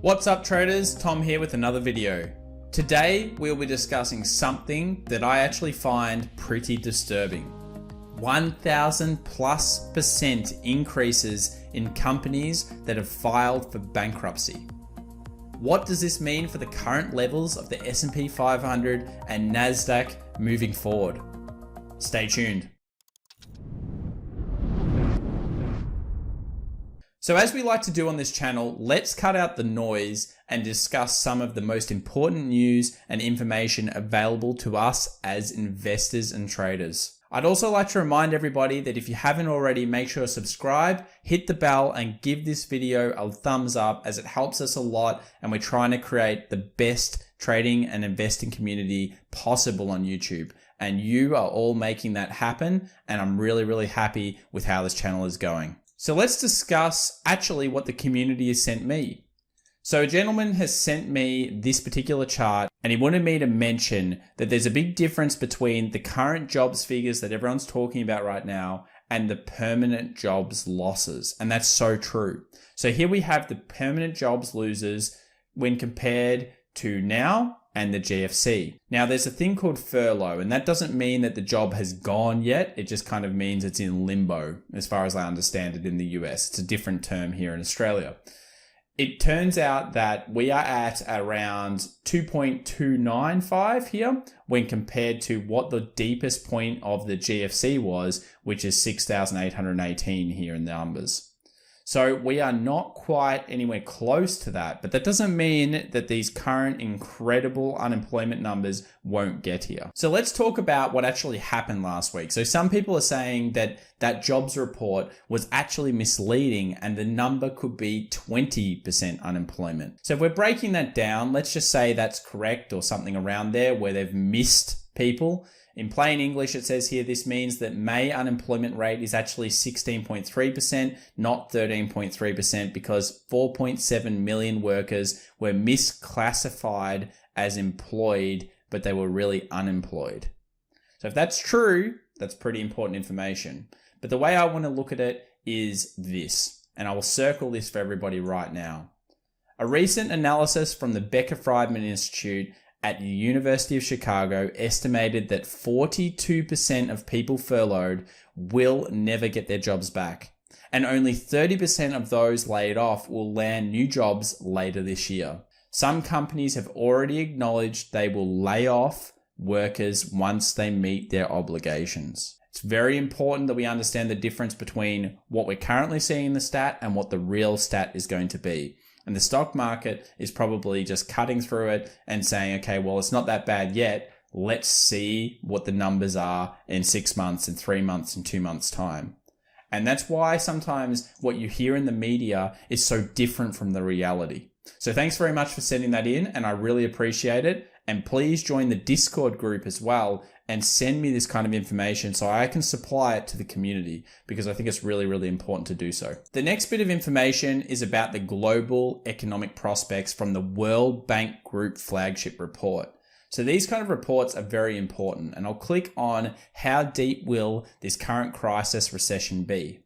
What's up traders, Tom here with another video. Today we'll be discussing something that I actually find pretty disturbing. 1000+% increases in companies that have filed for bankruptcy. What does this mean for the current levels of the S&P 500 and NASDAQ moving forward? Stay tuned. So as we like to do on this channel, let's cut out the noise and discuss some of the most important news and information available to us as investors and traders. I'd also like to remind everybody that if you haven't already, make sure to subscribe, hit the bell, and give this video a thumbs up as it helps us a lot, and we're trying to create the best trading and investing community possible on YouTube. And you are all making that happen, and I'm really happy with how this channel is going. So let's discuss actually what the community has sent me. So a gentleman has sent me this particular chart and he wanted me to mention that there's a big difference between the current jobs figures that everyone's talking about right now and the permanent jobs losses. And that's so true. So here we have the permanent jobs losers when compared to now and the GFC. Now there's a thing called furlough, and that doesn't mean that the job has gone yet. It just kind of means it's in limbo as far as I understand it in the US. It's a different term here in Australia. It turns out that we are at around 2.295 here when compared to what the deepest point of the GFC was, which is 6,818 here in the numbers. So we are not quite anywhere close to that, but that doesn't mean that these current incredible unemployment numbers won't get here. So let's talk about what actually happened last week. So some people are saying that that jobs report was actually misleading and the number could be 20% unemployment. So if we're breaking that down, let's just say that's correct or something around there where they've missed people. In plain English, it says here, this means that May unemployment rate is actually 16.3%, not 13.3%, because 4.7 million workers were misclassified as employed, but they were really unemployed. So if that's true, that's pretty important information. But the way I want to look at it is this, and I will circle this for everybody right now. A recent analysis from the Becker-Friedman Institute at the University of Chicago estimated that 42% of people furloughed will never get their jobs back, and only 30% of those laid off will land new jobs later this year. Some companies have already acknowledged they will lay off workers once they meet their obligations. It's very important that we understand the difference between what we're currently seeing in the stat and what the real stat is going to be. And the stock market is probably just cutting through it and saying, okay, well, it's not that bad yet. Let's see what the numbers are in 6 months, in 3 months, in 2 months' time. And that's why sometimes what you hear in the media is so different from the reality. So thanks very much for sending that in, and I really appreciate it. And please join the Discord group as well and send me this kind of information so I can supply it to the community, because I think it's really important to do so. The next bit of information is about the global economic prospects from the World Bank Group flagship report. So these kind of reports are very important, and I'll click on how deep will this current crisis recession be.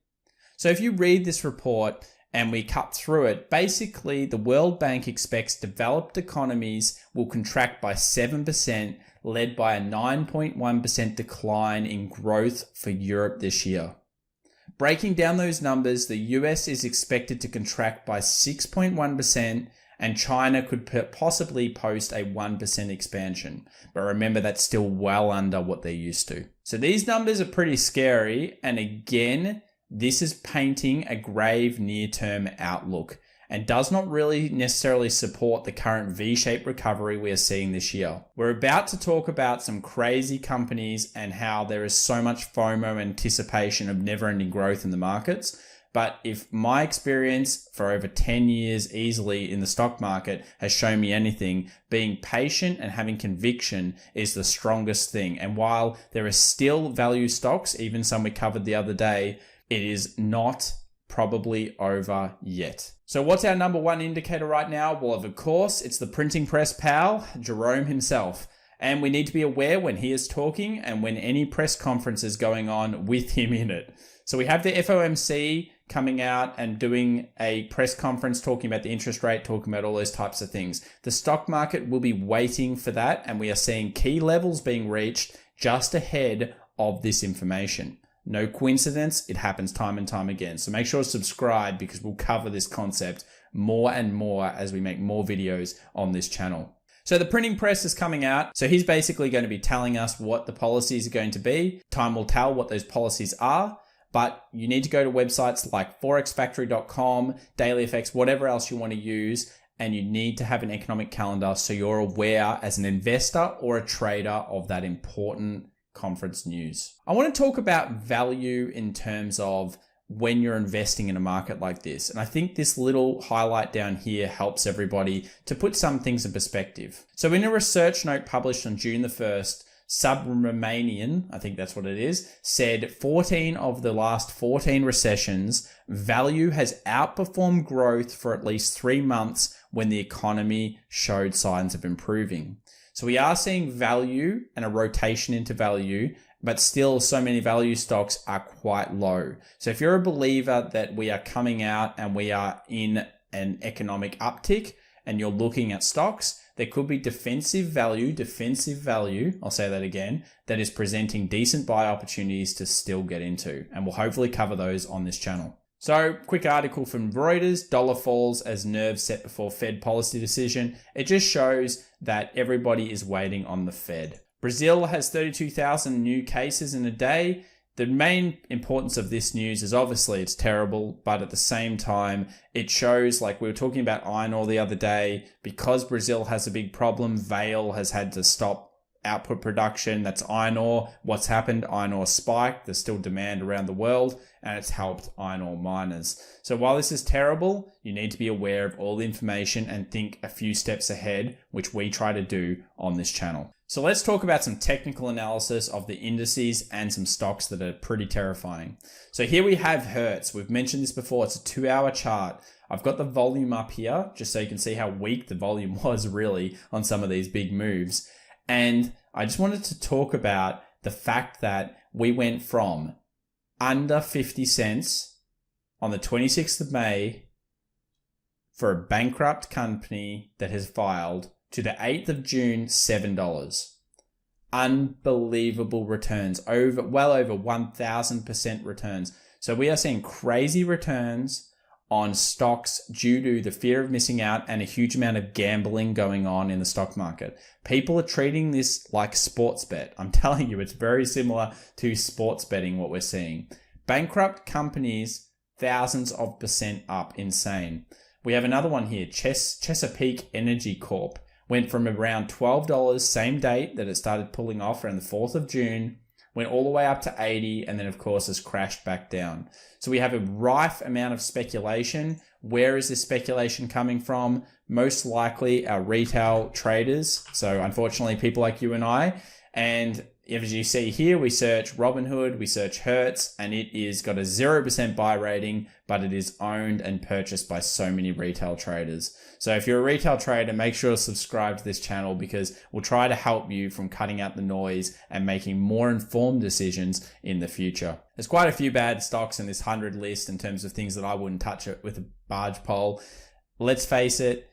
So if you read this report and we cut through it, basically the World Bank expects developed economies will contract by 7%, led by a 9.1% decline in growth for Europe this year. Breaking down those numbers, the US is expected to contract by 6.1%, and China could possibly post a 1% expansion. But remember, that's still well under what they're used to. So these numbers are pretty scary, and again, this is painting a grave near-term outlook and does not really necessarily support the current V-shaped recovery we are seeing this year. We're about to talk about some crazy companies and how there is so much FOMO anticipation of never-ending growth in the markets. But if my experience for over 10 years easily in the stock market has shown me anything, being patient and having conviction is the strongest thing. And while there are still value stocks, even some we covered the other day, it is not probably over yet. So what's our number one indicator right now? Well, of course, it's the printing press pal, Jerome himself. And we need to be aware when he is talking and when any press conference is going on with him in it. So we have the FOMC coming out and doing a press conference talking about the interest rate, talking about all those types of things. The stock market will be waiting for that, and we are seeing key levels being reached just ahead of this information. No coincidence, it happens time and time again. So make sure to subscribe because we'll cover this concept more and more as we make more videos on this channel. So the printing press is coming out. So he's basically going to be telling us what the policies are going to be. Time will tell what those policies are, but you need to go to websites like forexfactory.com, DailyFX, whatever else you want to use, and you need to have an economic calendar so you're aware as an investor or a trader of that important conference news. I want to talk about value in terms of when you're investing in a market like this. And I think this little highlight down here helps everybody to put some things in perspective. So in a research note published on June the 1st, Subramanian, I think that's what it is, said 14 of the last 14 recessions, value has outperformed growth for at least 3 months when the economy showed signs of improving. So we are seeing value and a rotation into value, but still so many value stocks are quite low. So if you're a believer that we are coming out and we are in an economic uptick and you're looking at stocks, there could be defensive value, I'll say that again, that is presenting decent buy opportunities to still get into. And we'll hopefully cover those on this channel. So, quick article from Reuters, dollar falls as nerves set before Fed policy decision. It just shows that everybody is waiting on the Fed. Brazil has 32,000 new cases in a day. The main importance of this news is obviously it's terrible, but at the same time, it shows, like we were talking about iron ore the other day, because Brazil has a big problem, Vale has had to stop output production. That's iron ore. What's happened? Iron ore spiked. There's still demand around the world, and it's helped iron ore miners. So while this is terrible, you need to be aware of all the information and think a few steps ahead, which we try to do on this channel. So let's talk about some technical analysis of the indices and some stocks that are pretty terrifying. So here we have Hertz. We've mentioned this before. It's a 2-hour chart. I've got the volume up here just so you can see how weak the volume was really on some of these big moves. And I just wanted to talk about the fact that we went from under 50 cents on the 26th of May for a bankrupt company that has filed to the 8th of June, $7. Unbelievable returns, well over 1,000% returns. So we are seeing crazy returns on stocks due to the fear of missing out and a huge amount of gambling going on in the stock market. People are treating this like sports bet. I'm telling you, it's very similar to sports betting, what we're seeing. Bankrupt companies, thousands of percent up, insane. We have another one here, Chesapeake Energy Corp. Went from around $12, same date that it started pulling off, around the 4th of June, went all the way up to 80, and then of course has crashed back down. So we have a rife amount of speculation. Where is this speculation coming from? Most likely our retail traders. So unfortunately, people like you and I. And as you see here, we search Robinhood, we search Hertz, and it is got a 0% buy rating, but it is owned and purchased by so many retail traders. So if you're a retail trader, make sure to subscribe to this channel because we'll try to help you from cutting out the noise and making more informed decisions in the future. There's quite a few bad stocks in this 100 list in terms of things that I wouldn't touch it with a barge pole. Let's face it,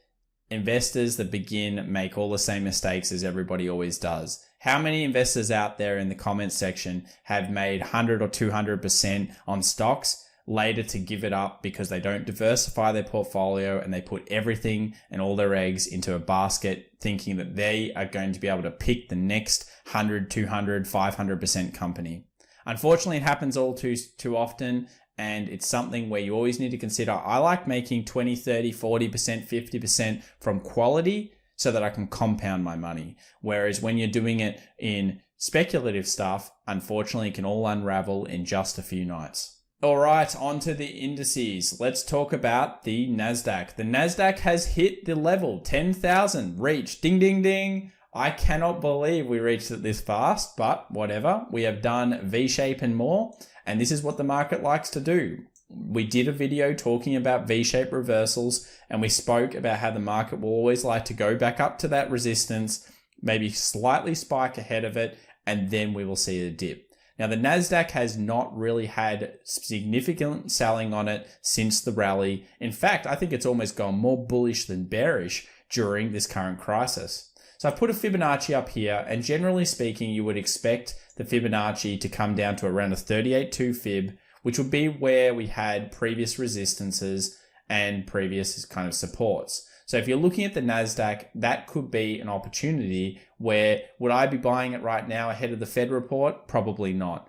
investors that begin make all the same mistakes as everybody always does. How many investors out there in the comments section have made 100 or 200% on stocks later to give it up because they don't diversify their portfolio and they put everything and all their eggs into a basket thinking that they are going to be able to pick the next 100, 200, 500% company? Unfortunately, it happens all too often, and it's something where you always need to consider. I like making 20, 30, 40%, 50% from quality so that I can compound my money. Whereas when you're doing it in speculative stuff, unfortunately, it can all unravel in just a few nights. All right, on to the indices. Let's talk about the NASDAQ. The NASDAQ has hit the level, 10,000, reached, ding, ding, ding. I cannot believe we reached it this fast, but whatever. We have done V-shape and more, and this is what the market likes to do. We did a video talking about V-shaped reversals, and we spoke about how the market will always like to go back up to that resistance, maybe slightly spike ahead of it, and then we will see a dip. Now, the NASDAQ has not really had significant selling on it since the rally. In fact, I think it's almost gone more bullish than bearish during this current crisis. So I've put a Fibonacci up here, and generally speaking, you would expect the Fibonacci to come down to around a 38.2 Fib, which would be where we had previous resistances and previous kind of supports. So if you're looking at the NASDAQ, that could be an opportunity where, would I be buying it right now ahead of the Fed report? Probably not.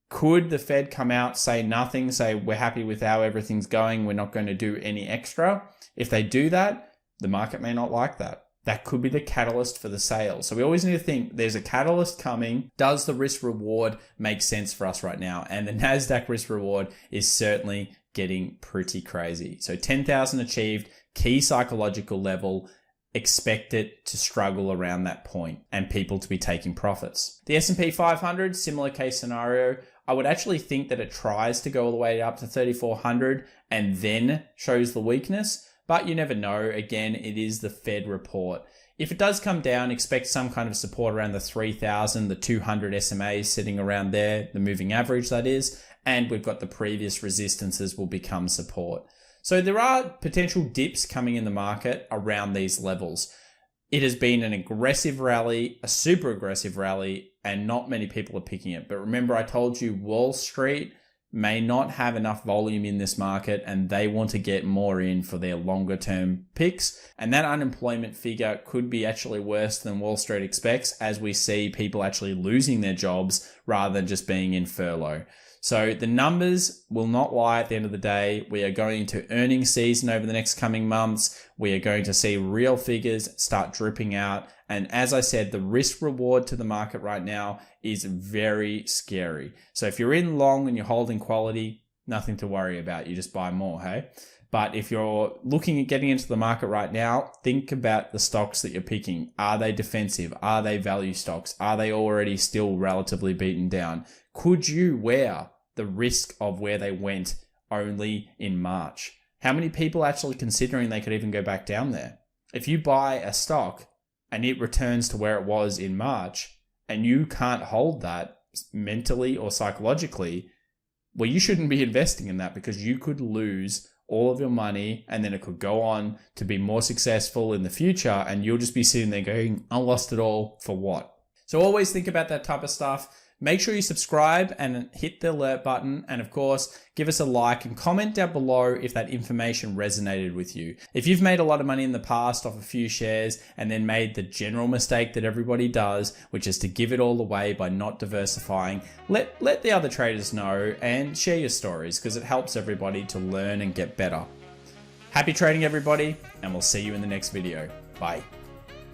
Could the Fed come out, say nothing, say we're happy with how everything's going, we're not going to do any extra? If they do that, the market may not like that. That could be the catalyst for the sale. So we always need to think there's a catalyst coming. Does the risk reward make sense for us right now? And the NASDAQ risk reward is certainly getting pretty crazy. So 10,000 achieved, key psychological level, expect it to struggle around that point and people to be taking profits. The S&P 500, similar case scenario. I would actually think that it tries to go all the way up to 3,400 and then shows the weakness, but you never know. Again, it is the Fed report. If it does come down, expect some kind of support around the 3,000, the 200 SMAs sitting around there, the moving average that is, and we've got the previous resistances will become support. So there are potential dips coming in the market around these levels. It has been an aggressive rally, a super aggressive rally, and not many people are picking it. But remember, I told you Wall Street may not have enough volume in this market and they want to get more in for their longer term picks. And that unemployment figure could be actually worse than Wall Street expects, as we see people actually losing their jobs rather than just being in furlough. So the numbers will not lie at the end of the day. We are going into earnings season over the next coming months. We are going to see real figures start dripping out. And as I said, the risk reward to the market right now is very scary. So if you're in long and you're holding quality, nothing to worry about. You just buy more, hey? But if you're looking at getting into the market right now, think about the stocks that you're picking. Are they defensive? Are they value stocks? Are they already still relatively beaten down? Could you wear the risk of where they went only in March? How many people are actually considering they could even go back down there? If you buy a stock and it returns to where it was in March and you can't hold that mentally or psychologically, well, you shouldn't be investing in that because you could lose all of your money and then it could go on to be more successful in the future and you'll just be sitting there going, I lost it all for what? So always think about that type of stuff. Make sure you subscribe and hit the alert button. And of course, give us a like and comment down below if that information resonated with you. If you've made a lot of money in the past off a few shares and then made the general mistake that everybody does, which is to give it all away by not diversifying, let the other traders know and share your stories because it helps everybody to learn and get better. Happy trading, everybody, and we'll see you in the next video. Bye.